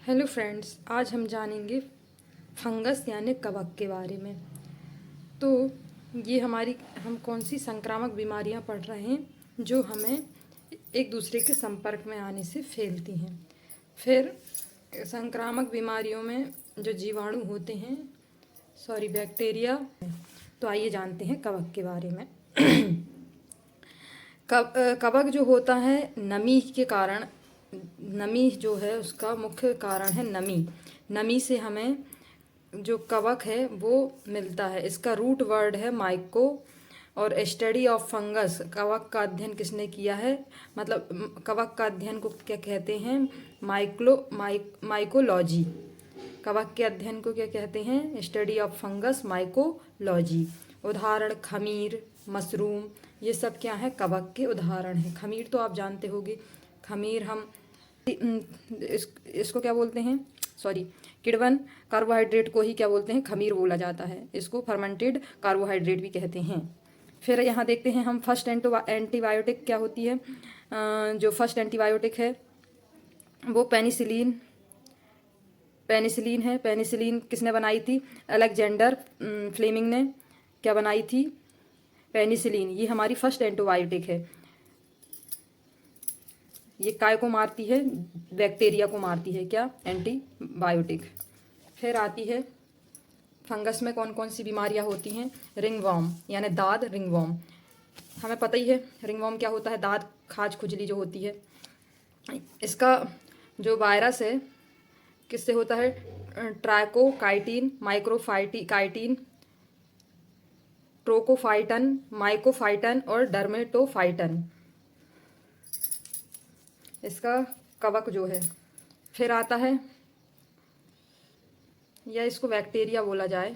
Hello friends, आज हम जानेंगे फंगस यानी कवक के बारे में। तो ये हम कौन सी संक्रामक बीमारियां पढ़ रहे हैं जो हमें एक दूसरे के संपर्क में आने से फैलती हैं। फिर संक्रामक बीमारियों में जो जीवाणु होते हैं, बैक्टीरिया। तो आइए जानते हैं कवक के बारे में। कवक जो होता है नमी के कारण, नमी जो है उसका मुख्य कारण है नमी। नमी से हमें जो कवक है वो मिलता है। इसका रूट वर्ड है माइको। और स्टडी ऑफ फंगस, कवक का अध्ययन किसने किया है, मतलब कवक का अध्ययन को क्या कहते हैं, माइकोलॉजी। कवक के अध्ययन को क्या कहते हैं, स्टडी ऑफ फंगस, माइकोलॉजी। उदाहरण खमीर, मशरूम, ये सब क्या है, कवक के उदाहरण हैं। खमीर तो आप जानते होंगे। खमीर हम इसको क्या बोलते हैं, किण्वन कार्बोहाइड्रेट को ही क्या बोलते हैं, खमीर बोला जाता है। इसको फर्मेंटेड कार्बोहाइड्रेट भी कहते हैं। फिर यहाँ देखते हैं हम फर्स्ट एंटीबायोटिक क्या होती है। जो फर्स्ट एंटीबायोटिक है वो पेनिसिलिन है। पेनिसिलिन किसने बनाई थी, अलेक्जेंडर फ्लेमिंग ने क्या बनाई थी, पेनिसिलिन। ये हमारी फर्स्ट एंटीबायोटिक है। ये काय को मारती है, बैक्टीरिया को मारती है, क्या, एंटीबायोटिक। फिर आती है फंगस में कौन कौन सी बीमारियां होती हैं, रिंगवॉर्म यानी दाद रिंगवॉर्म। हमें पता ही है रिंगवॉर्म क्या होता है, दाद खाज खुजली जो होती है। इसका जो वायरस है किससे होता है, ट्राइकोकाइटिन, माइक्रोफाइटिकाइटिन, ट्रोकोफाइटन, माइकोफाइटन और डर्मेटोफाइटन, इसका कवक जो है। फिर आता है, या इसको बैक्टीरिया बोला जाए,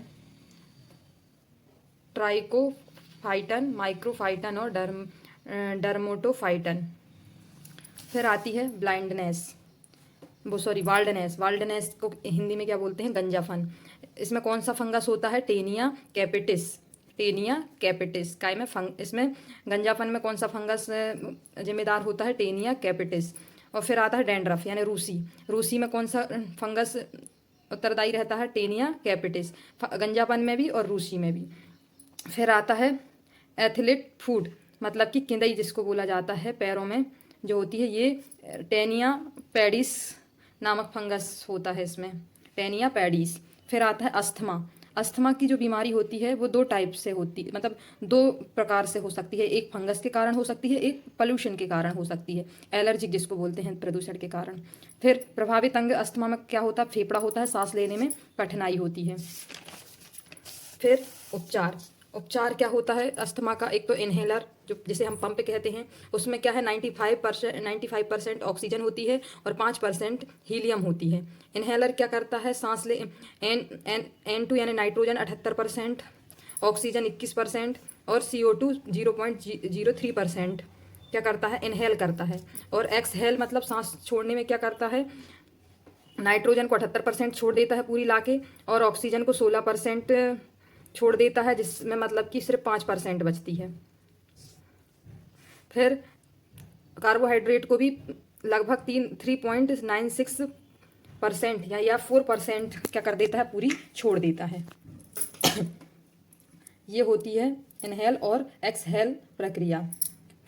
ट्राइकोफाइटन, माइक्रोफाइटन और डर्मेटोफाइटन। फिर आती है ब्लाइंडनेस, वाल्डनेस। वाल्डनेस को हिंदी में क्या बोलते हैं, गंजाफन। इसमें कौन सा फंगस होता है, टेनिया कैपिटिस। टेनिया कैपिटिस काय में इसमें गंजाफन में कौन सा फंगस जिम्मेदार होता है, टेनिया कैपिटिस। और फिर आता है डैंड्रफ यानी रूसी। रूसी में कौन सा फंगस उत्तरदायी रहता है, टेनिया कैपिटिस, गंजापन में भी और रूसी में भी। फिर आता है एथलीट फूट, मतलब कि किंदई जिसको बोला जाता है, पैरों में जो होती है, ये टेनिया पैडिस नामक फंगस होता है इसमें, टेनिया पैडिस। फिर आता है अस्थमा। अस्थमा की जो बीमारी होती है वो दो टाइप से होती, मतलब दो प्रकार से हो सकती है। एक फंगस के कारण हो सकती है, एक पोल्यूशन के कारण हो सकती है, एलर्जिक जिसको बोलते हैं, प्रदूषण के कारण। फिर प्रभावित अंग अस्थमा में क्या होता है, फेफड़ा होता है, सांस लेने में कठिनाई होती है। फिर उपचार क्या होता है अस्थमा का, एक तो इन्हेलर जो जिसे हम पंप कहते हैं, उसमें क्या है 95% ऑक्सीजन होती है और 5% हीलियम होती है। इन्हेलर क्या करता है, सांस ले N2 यानी नाइट्रोजन 78%, ऑक्सीजन 21% और CO2 0.03% क्या करता है, इनहेल करता है। और एक्सहेल मतलब सांस छोड़ने में क्या करता है, नाइट्रोजन को 78% छोड़ देता है पूरी लाके, और ऑक्सीजन को 16% छोड़ देता है, जिसमें मतलब कि सिर्फ 5% बचती है। फिर कार्बोहाइड्रेट को भी लगभग 3.96% या 4% क्या कर देता है, पूरी छोड़ देता है। ये होती है इनहेल और एक्सहेल प्रक्रिया।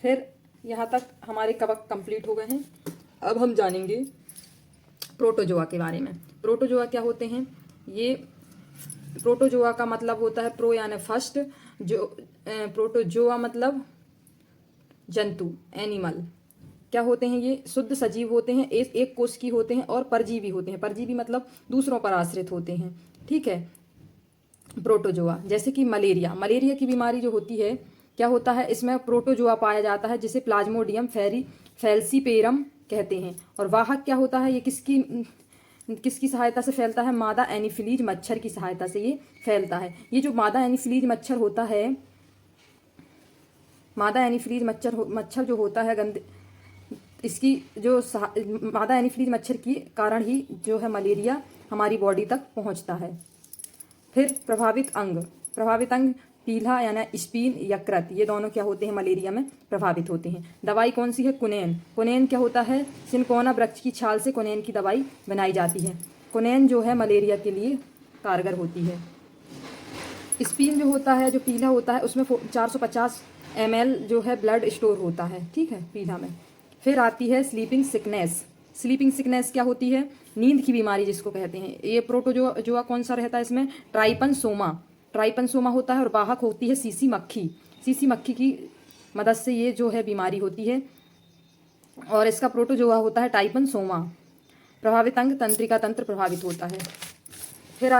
फिर यहाँ तक हमारे कवक कंप्लीट हो गए हैं। अब हम जानेंगे प्रोटोजोआ के बारे में। प्रोटोजोआ क्या होते हैं, ये प्रोटोजोआ का मतलब होता है प्रो यानी फर्स्ट, जो प्रोटोजोआ मतलब जंतु, एनिमल। क्या होते हैं, ये शुद्ध सजीव होते हैं, एक कोष की होते हैं और परजीवी होते हैं। परजीवी मतलब दूसरों पर आश्रित होते हैं, ठीक है। प्रोटोजोआ जैसे कि मलेरिया की बीमारी जो होती है, क्या होता है, इसमें प्रोटोजोआ पाया जाता है जिसे प्लाज्मोडियम फैल्सीपेरम कहते हैं। और वाहक क्या होता है, ये किसकी सहायता से फैलता है, मादा एनीफिलीज मच्छर की सहायता से ये फैलता है। ये जो मादा एनीफिलीज मच्छर होता है, मादा एनीफिलीज मच्छर जो होता है गंदे, इसकी जो मादा एनीफिलीज मच्छर की कारण ही जो है मलेरिया हमारी बॉडी तक पहुंचता है। फिर प्रभावित अंग पीला यानी स्पीन, यकृत, ये दोनों क्या होते हैं, मलेरिया में प्रभावित होते हैं। दवाई कौन सी है, कुनैन। कुनैन क्या होता है, सिनकोना वृक्ष की छाल से कुनैन की दवाई बनाई जाती है। कुनैन जो है मलेरिया के लिए कारगर होती है। स्पीन जो होता है, जो पीला होता है, उसमें 450 ml जो है ब्लड स्टोर होता है, ठीक है, पीला में। फिर आती है स्लीपिंग सिकनेस। स्लीपिंग सिकनेस क्या होती है, नींद की बीमारी जिसको कहते हैं। ये प्रोटोजोआ कौन सा रहता है इसमें, ट्राइपनसोमा। ट्राइपनसोमा होता है और वाहक होती है सीसी मक्खी। सीसी मक्खी की मदद से ये जो है बीमारी होती है और इसका प्रोटोजोआ होता है ट्राइपनसोमा। प्रभावित अंग, तंत्रिका तंत्र प्रभावित होता है। फिर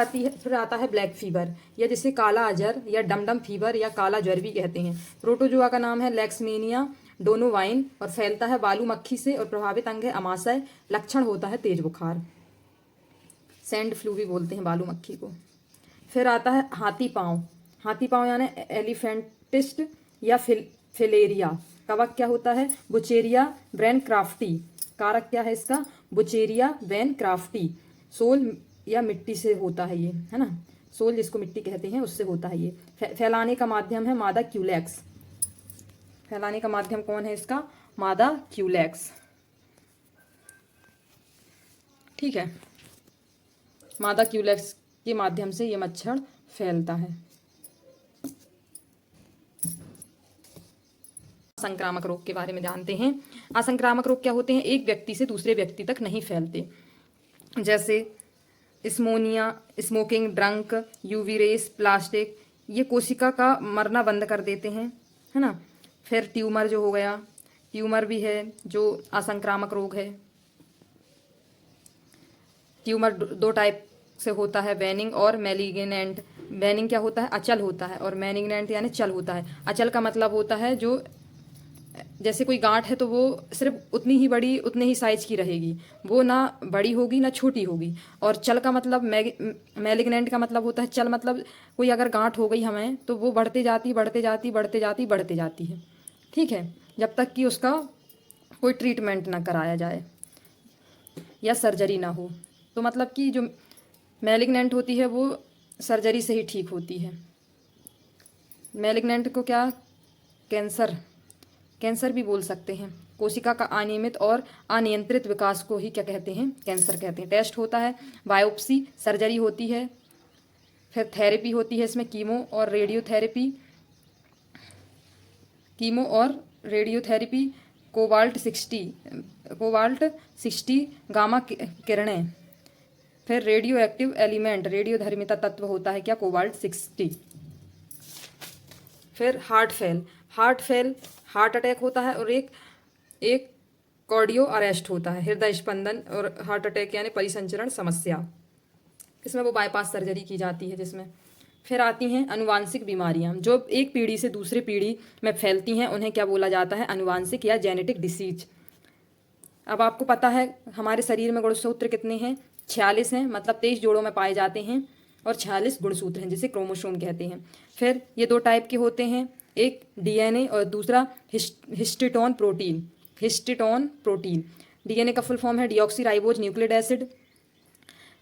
आता है ब्लैक फीवर, या जिसे काला अजर या डमडम फीवर या काला ज्वर भी कहते हैं। प्रोटोजोआ का नाम है लेक्समेनिया डोनोवाइन और फैलता है बालू मक्खी से और प्रभावित अंग है अमाशय। लक्षण होता है तेज बुखार, सैंड फ्लू भी बोलते हैं बालू मक्खी को। फिर आता है हाथी पाँव। हाथी पाँव यानी एलिफेंटिस्ट या फिलेरिया। कवक क्या होता है, बुचेरिया ब्रेन क्राफ्टी। कारक क्या है इसका, बुचेरिया ब्रेन क्राफ्टी। सोल या मिट्टी से होता है ये, है ना, सोल जिसको मिट्टी कहते हैं उससे होता है ये। फैलाने का माध्यम है मादा क्यूलेक्स। फैलाने का माध्यम कौन है इसका, मादा क्यूलेक्स, ठीक है। मादा क्यूलेक्स के माध्यम से ये मच्छर फैलता है। असंक्रामक रोग के बारे में जानते हैं। असंक्रामक रोग क्या होते हैं, एक व्यक्ति से दूसरे व्यक्ति तक नहीं फैलते, जैसे स्मोनिया, smoking, drunk, UV rays, plastic, ये कोशिका का मरना बंद कर देते हैं, है ना। फिर ट्यूमर जो हो गया, ट्यूमर भी है जो असंक्रामक रोग है। ट्यूमर दो टाइप से होता है, वेनिंग और मैलिग्नेंट। वेनिंग क्या होता है, अचल होता है, और मैलिग्नेंट यानी चल होता है। अचल का मतलब होता है जो जैसे कोई गांठ है तो वो सिर्फ उतनी ही बड़ी, उतने ही साइज की रहेगी, वो ना बड़ी होगी ना छोटी होगी। और चल का मतलब, मैलिग्नेंट का मतलब होता है चल, मतलब कोई अगर गांठ हो गई हमें तो वो बढ़ते जाती बढ़ते जाती बढ़ते जाती बढ़ते जाती है, ठीक है, जब तक कि उसका कोई ट्रीटमेंट ना कराया जाए या सर्जरी ना हो। तो मतलब कि जो मैलिग्नेंट होती है वो सर्जरी से ही ठीक होती है। मैलिग्नेंट को क्या, कैंसर, कैंसर भी बोल सकते हैं। कोशिका का अनियमित और अनियंत्रित विकास को ही क्या कहते हैं, कैंसर कहते हैं। टेस्ट होता है, बायोप्सी, सर्जरी होती है, फिर थेरेपी होती है इसमें, कीमो और रेडियोथेरेपी, कीमो और रेडियोथेरेपी, कोबाल्ट 60 गामा किरणें, फिर रेडियो एक्टिव एलिमेंट, रेडियोधर्मिता तत्व होता है क्या, कोबाल्ट 60। फिर हार्ट फेल, हार्ट अटैक होता है और एक कार्डियो अरेस्ट होता है, हृदय स्पंदन और हार्ट अटैक यानी परिसंचरण समस्या, इसमें वो बाईपास सर्जरी की जाती है जिसमें। फिर आती हैं अनुवांशिक बीमारियां, जो एक पीढ़ी से दूसरी पीढ़ी में फैलती हैं, उन्हें क्या बोला जाता है, अनुवांशिक या जेनेटिक डिसीज। अब आपको पता है हमारे शरीर में गुणसूत्र कितने हैं, 46 हैं, मतलब 23 जोड़ों में पाए जाते हैं, और 46 गुणसूत्र हैं जिसे क्रोमोसोम कहते हैं। फिर ये दो टाइप के होते हैं, एक डीएनए और दूसरा हिस्टिटोन प्रोटीन। डीएनए का फुल फॉर्म है डीऑक्सीराइबोज न्यूक्लिक एसिड।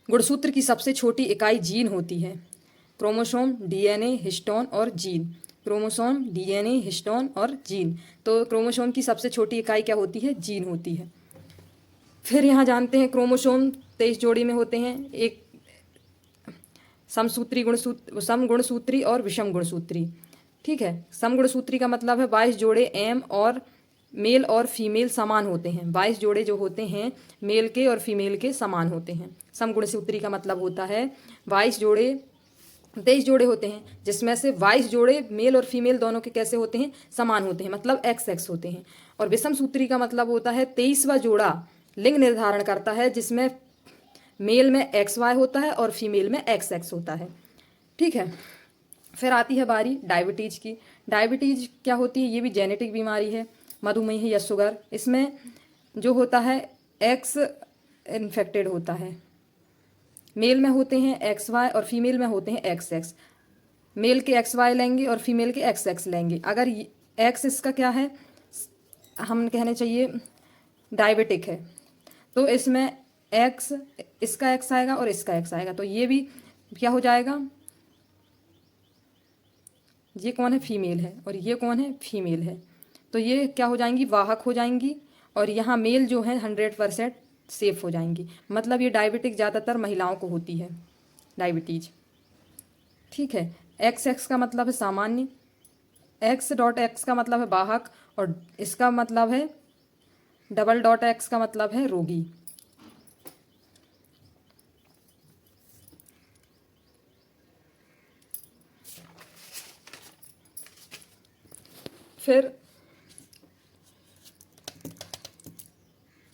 गुणसूत्र की सबसे छोटी इकाई जीन होती है। क्रोमोसोम, डीएनए, हिस्टोन और जीन। क्रोमोसोम, डीएनए, हिस्टोन और जीन। तो क्रोमोसोम की सबसे छोटी इकाई क्या होती है, जीन होती है। फिर यहाँ जानते हैं क्रोमोसोम 23 जोड़ी में होते हैं, एक समगुणसूत्री और विषम गुणसूत्री, ठीक है। समगुणसूत्री का मतलब है 22 जोड़े एम और मेल और फीमेल समान होते हैं। 22 जोड़े जो होते हैं मेल के और फीमेल के समान होते हैं। समगुणसूत्री का मतलब होता है 23 जोड़े होते हैं, जिसमें से 22 जोड़े मेल और फीमेल दोनों के कैसे होते हैं, समान होते हैं, मतलब XX होते हैं। और विषम सूत्री का मतलब होता है 23वां जोड़ा लिंग निर्धारण करता है, जिसमें मेल में XY होता है और फीमेल में XX होता है, ठीक है। फिर आती है बारी डायबिटीज की। डायबिटीज क्या होती है, ये भी जेनेटिक बीमारी है, मधुमेह या शुगर। इसमें जो होता है X इन्फेक्टेड होता है, मेल में होते हैं XY और फीमेल में होते हैं XX। मेल के XY लेंगे और फीमेल के XX लेंगे। अगर X इसका क्या है, हम कहने चाहिए डायबिटिक है, तो इसमें X, इसका X आएगा और इसका X आएगा, तो ये भी क्या हो जाएगा, ये कौन है, फीमेल है, और ये कौन है, फीमेल है। तो ये क्या हो जाएंगी, वाहक हो जाएंगी, और यहाँ मेल जो है 100% सेफ हो जाएंगी। मतलब ये डायबिटिक ज़्यादातर महिलाओं को होती है, डायबिटीज। ठीक है। एक्स एक्स का मतलब है सामान्य, एक्स डॉट एक्स का मतलब है वाहक, और इसका मतलब है डबल डॉट एक्स का मतलब है रोगी। फिर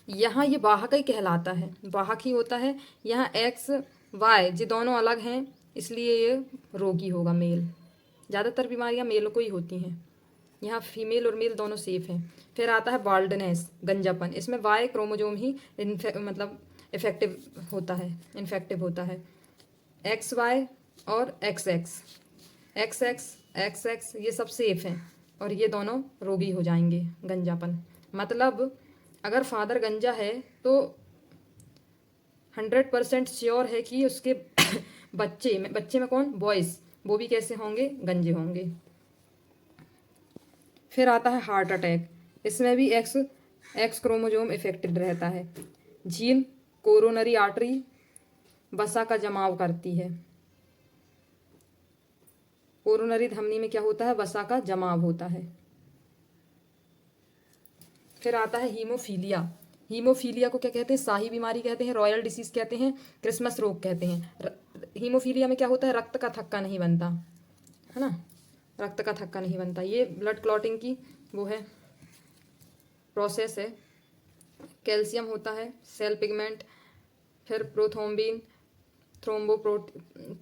यहाँ ये वाहक ही कहलाता है, वाहक ही होता है। यहाँ एक्स वाई ये दोनों अलग हैं, इसलिए ये रोगी होगा, मेल। ज़्यादातर बीमारियाँ मेल को ही होती हैं, यहाँ फीमेल और मेल दोनों सेफ हैं। फिर आता है बाल्डनेस, गंजापन। इसमें वाई क्रोमोजोम ही मतलब इफेक्टिव होता है, इन्फेक्टिव होता है। एक्स वाई और x x, x x x x ये सब सेफ हैं, और ये दोनों रोगी हो जाएंगे, गंजापन। मतलब अगर फादर गंजा है तो 100% श्योर है कि उसके बच्चे में कौन, बॉयज़, वो भी कैसे होंगे, गंजे होंगे। फिर आता है हार्ट अटैक। इसमें भी एक्स एक्स क्रोमोजोम इफेक्टेड रहता है। जीन कोरोनरी आर्टरी वसा का जमाव करती है। कोरोनरी धमनी में क्या होता है, वसा का जमाव होता है। फिर आता है हीमोफीलिया। हीमोफीलिया को क्या कहते हैं, शाही बीमारी कहते हैं, रॉयल डिसीज कहते हैं, क्रिसमस रोग कहते हैं। हीमोफीलिया में क्या होता है, रक्त का थक्का नहीं बनता है ना, रक्त का थक्का नहीं बनता। ये ब्लड क्लॉटिंग की वो है, प्रोसेस है। कैल्शियम होता है, सेल पिगमेंट, फिर प्रोथ्रोम्बिन,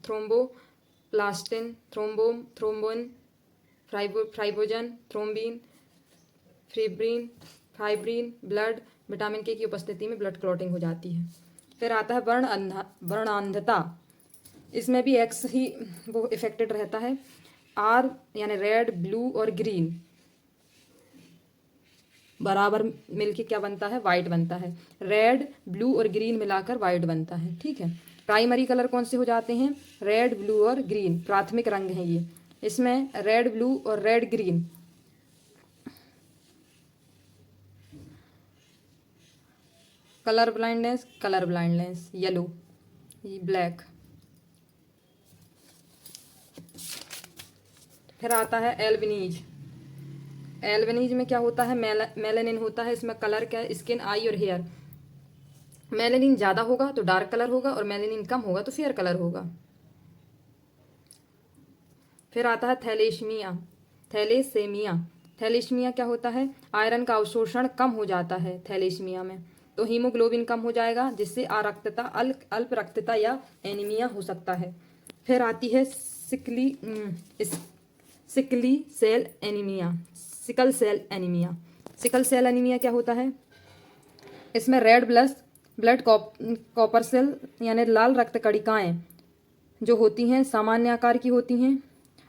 थ्रोम्बोप्लास्टिन, थ्रोम्बोन, fibrinogen, thrombin, fibrin, blood, vitamin K की उपस्थिति में ब्लड क्लॉटिंग हो जाती है। फिर आता है वर्णांधता। इसमें भी एक्स ही वो इफेक्टेड रहता है। आर यानी रेड, ब्लू और ग्रीन बराबर मिलके क्या बनता है, वाइट बनता है। रेड, ब्लू और ग्रीन मिलाकर वाइट बनता है। ठीक है। प्राइमरी कलर कौन से हो जाते हैं, रेड, ब्लू और ग्रीन, प्राथमिक रंग हैं ये। इसमें रेड, ब्लू और red green. Colour blindness yellow, black. फिर आता है एल्बिनीज। एल्बिनीज में क्या होता है, मेलानिन होता है। इसमें कलर क्या है, स्किन, आई और हेयर। मेलानिन ज़्यादा होगा तो डार्क कलर होगा, और मेलानिन कम होगा तो फेयर कलर होगा। फिर आता है थैलेसेमिया। थैलेसीमिया क्या होता है, आयरन का अवशोषण कम हो जाता है थैलेसीमिया में, तो हीमोग्लोबिन कम हो जाएगा, जिससे अरक्तता, अल्प रक्तता या एनीमिया हो सकता है। फिर आती है sickle cell anaemia, sickle cell anaemia. Sickle cell anaemia क्या होता है, इसमें रेड ब्लड कॉपर सेल यानी लाल रक्त कणिकाएं जो होती हैं सामान्य आकार की होती हैं,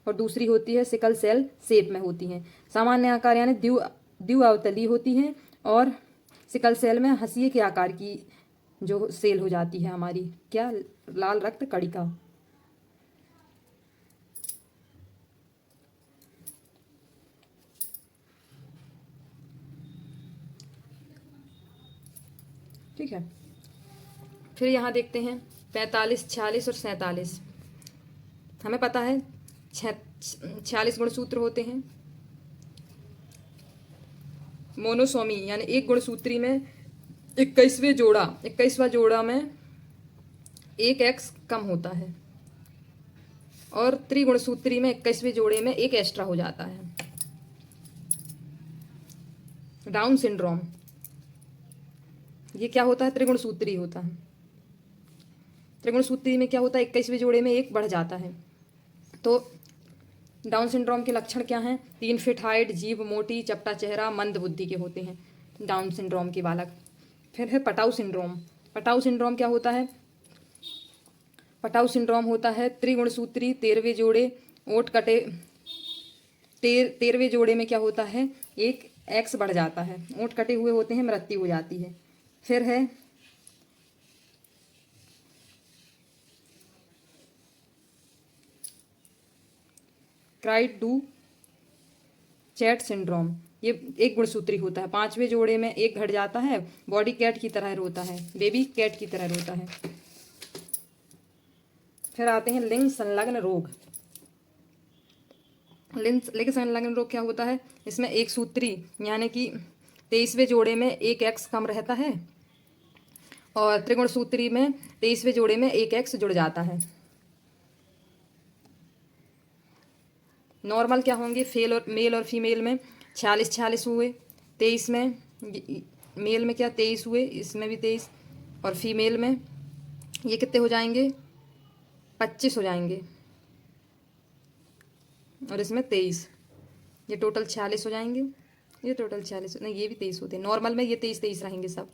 और दूसरी होती है सिकल सेल शेप में होती हैं। सामान्य आकार यानी द्विअवतली होती हैं, और सिकल सेल में हंसिए के आकार की जो सेल हो जाती है हमारी, क्या, लाल रक्त कणिका। ठीक है। फिर यहाँ देखते हैं 45, 46 और 47। हमें पता है 46 गुणसूत्र होते हैं। मोनोसोमी यानी एक गुणसूत्री में 21वां जोड़ा में एक एक्स कम होता है, और त्रिगुणसूत्री में 21वें जोड़े में एक एक्स्ट्रा हो जाता है। डाउन सिंड्रोम ये क्या होता है, त्रिगुणसूत्री होता है। त्रिगुणसूत्री में क्या होता है, 21वें जोड़े में एक बढ़ जाता है। तो डाउन सिंड्रोम के लक्षण क्या हैं, 3 फीट हाइट, जीभ मोटी, चपटा चेहरा, मंद बुद्धि के होते हैं डाउन सिंड्रोम के बालक। फिर है पटाऊ सिंड्रोम। पटाऊ सिंड्रोम क्या होता है, पटाऊ सिंड्रोम होता है त्रिगुणसूत्री 13वें जोड़े, ओठ कटे, 13वें जोड़े में क्या होता है, एक एक्स बढ़ जाता है, ओठ कटे हुए होते हैं, मृत्यु हो जाती है। फिर है क्राइड डू चैट सिंड्रोम, ये एक गुणसूत्री होता है। 5वें जोड़े में एक घट जाता है, बॉडी कैट की तरह रोता है, बेबी कैट की तरह रोता है। फिर आते हैं लिंग संलग्न रोग। लिंग संलग्न रोग क्या होता है? इसमें एक सूत्री यानी कि 23वें जोड़े में एक एक्स कम रहता है और त्रिगुण सूत्री में 23वें जोड़े में एक एक्स जुड़ जाता है। नॉर्मल क्या होंगे? मेल और फीमेल में 46 हुए, 23 में मेल में क्या 23 हुए, इसमें भी 23, और फीमेल में ये कितने हो जाएंगे? 25 हो जाएंगे, और इसमें 23, ये टोटल 46 हो जाएंगे। ये टोटल 46 नहीं, ये भी 23 होते हैं। नॉर्मल में ये 23 रहेंगे सब।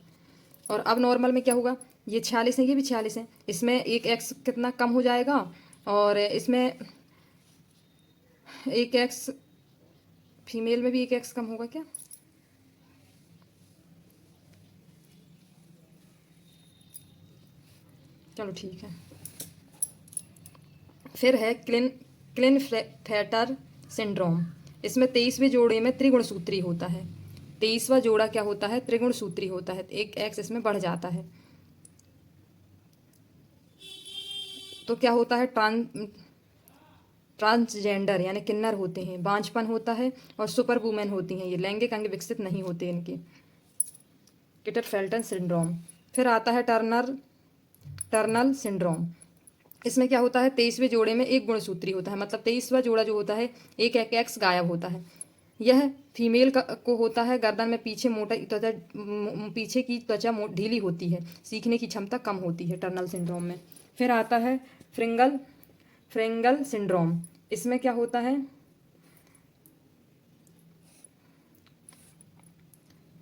और अब नॉर्मल में क्या होगा? ये 46 है, ये भी 46 है, इसमें एक एक्स कितना कम हो जाएगा, और इसमें एक एक्स, फीमेल में भी एक एक्स कम होगा क्या? चलो ठीक है। फिर है क्लिनफेटर सिंड्रोम। इसमें 23वें जोड़े में त्रिगुण सूत्री होता है। 23वां जोड़ा क्या होता है? त्रिगुण सूत्री होता है, एक एक्स इसमें बढ़ जाता है। तो क्या होता है? ट्रांसजेंडर यानी किन्नर होते हैं, बांझपन होता है, और सुपर वुमेन होती हैं, ये लैंगिक अंग विकसित नहीं होते इनके। किटर-फेल्टन सिंड्रोम। फिर आता है टर्नल सिंड्रोम। इसमें क्या होता है? 23वें जोड़े में एक गुणसूत्री होता है, मतलब 23वां जोड़ा जो होता है एक एक एक्स गायब होता है। यह फीमेल को होता है। गर्दन में पीछे मोटा त्वचा, पीछे की त्वचा ढीली होती है, सीखने की क्षमता कम होती है टर्नल सिंड्रोम में। फिर आता है फ्रेंगल सिंड्रोम। इसमें क्या होता है?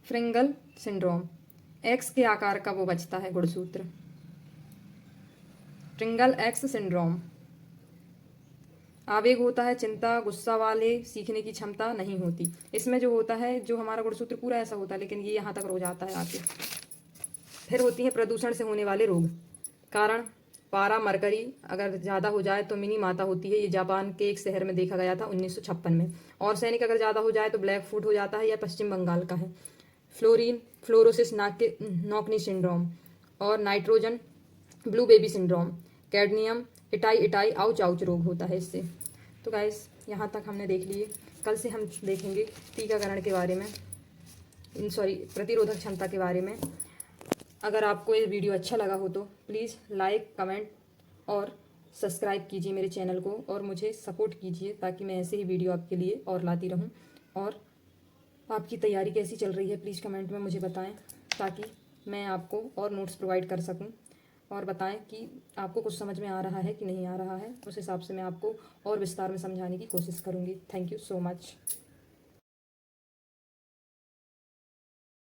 फ्रेंगल सिंड्रोम, एक्स के आकार का वो बचता है गुणसूत्र। फ्रिंगल एक्स सिंड्रोम। आवेग होता है चिंता, गुस्सा वाले, सीखने की क्षमता नहीं होती। इसमें जो होता है, जो हमारा गुणसूत्र पूरा ऐसा होता है, लेकिन ये यहाँ तक रो जाता है आके। फिर होती है प्रदूषण से होने वाले रोग। कारण पारा मरकरी अगर ज़्यादा हो जाए तो मिनी माता होती है। ये जापान के एक शहर में देखा गया था 1956 में। और सैनिक अगर ज़्यादा हो जाए तो ब्लैक फुट हो जाता है, या पश्चिम बंगाल का है। फ्लोरोसिस नॉकनी सिंड्रोम, और nitrogen blue baby syndrome, cadmium itai ouch ouch रोग होता है इससे। तो गाइस यहाँ तक हमने देख लिए। कल से हम देखेंगे टीकाकरण के बारे में, प्रतिरोधक क्षमता के बारे में। अगर आपको ये वीडियो अच्छा लगा हो तो प्लीज़ लाइक, कमेंट और सब्सक्राइब कीजिए मेरे चैनल को, और मुझे सपोर्ट कीजिए ताकि मैं ऐसे ही वीडियो आपके लिए और लाती रहूं। और आपकी तैयारी कैसी चल रही है प्लीज़ कमेंट में मुझे बताएं, ताकि मैं आपको और नोट्स प्रोवाइड कर सकूं। और बताएं कि आपको कुछ समझ में आ रहा है कि नहीं आ रहा है, उस हिसाब से मैं आपको और विस्तार में समझाने की कोशिश करूंगी। Thank you so much.